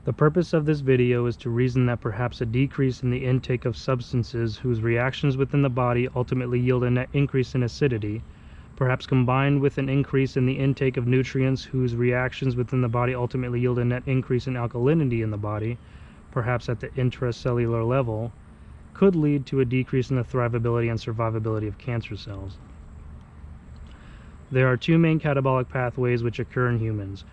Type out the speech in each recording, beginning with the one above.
The purpose of this video is to reason that perhaps a decrease in the intake of substances whose reactions within the body ultimately yield a net increase in acidity, perhaps combined with an increase in the intake of nutrients whose reactions within the body ultimately yield a net increase in alkalinity in the body, perhaps at the intracellular level, could lead to a decrease in the thrivability and survivability of cancer cells. There are two main catabolic pathways which occur in humans,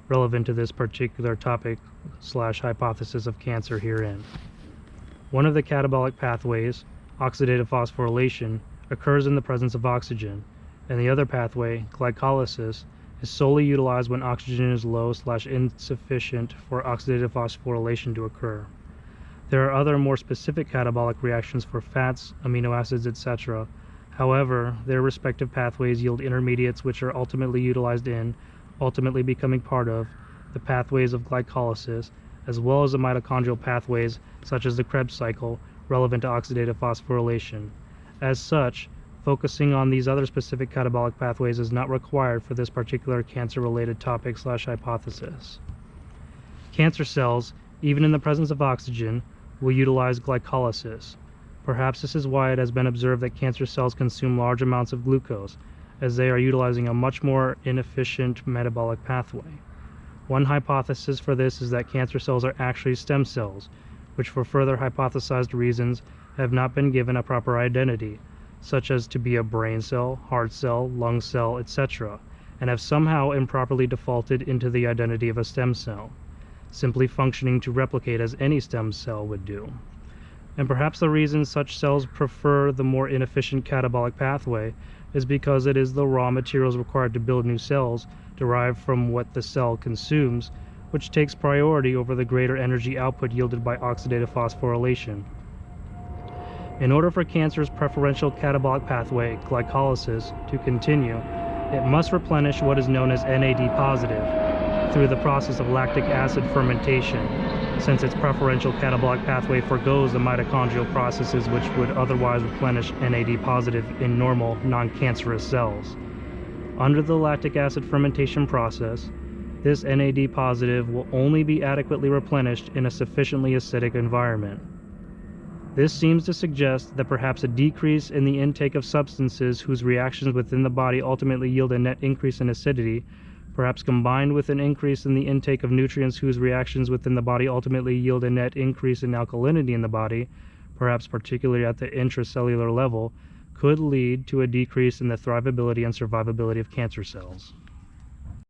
relevant to this particular topic/hypothesis of cancer herein. One of the catabolic pathways, oxidative phosphorylation, occurs in the presence of oxygen, and the other pathway, glycolysis, is solely utilized when oxygen is low/insufficient for oxidative phosphorylation to occur. There are other more specific catabolic reactions for fats, amino acids, etc. However, their respective pathways yield intermediates which are ultimately utilized in, ultimately becoming part of, the pathways of glycolysis, as well as the mitochondrial pathways such as the Krebs cycle relevant to oxidative phosphorylation. As such, focusing on these other specific catabolic pathways is not required for this particular cancer-related topic/hypothesis. Cancer cells, even in the presence of oxygen, will utilize glycolysis. Perhaps this is why it has been observed that cancer cells consume large amounts of glucose, as they are utilizing a much more inefficient metabolic pathway. One hypothesis for this is that cancer cells are actually stem cells, which for further hypothesized reasons have not been given a proper identity, such as to be a brain cell, heart cell, lung cell, etc., and have somehow improperly defaulted into the identity of a stem cell, simply functioning to replicate as any stem cell would do. And perhaps the reason such cells prefer the more inefficient catabolic pathway is because it is the raw materials required to build new cells derived from what the cell consumes, which takes priority over the greater energy output yielded by oxidative phosphorylation. In order for cancer's preferential catabolic pathway, glycolysis, to continue, it must replenish what is known as NAD positive through the process of lactic acid fermentation, since its preferential catabolic pathway forgoes the mitochondrial processes which would otherwise replenish NAD positive in normal, non-cancerous cells. Under the lactic acid fermentation process, this NAD positive will only be adequately replenished in a sufficiently acidic environment. This seems to suggest that perhaps a decrease in the intake of substances whose reactions within the body ultimately yield a net increase in acidity, perhaps combined with an increase in the intake of nutrients whose reactions within the body ultimately yield a net increase in alkalinity in the body, perhaps particularly at the intracellular level, could lead to a decrease in the thrivability and survivability of cancer cells.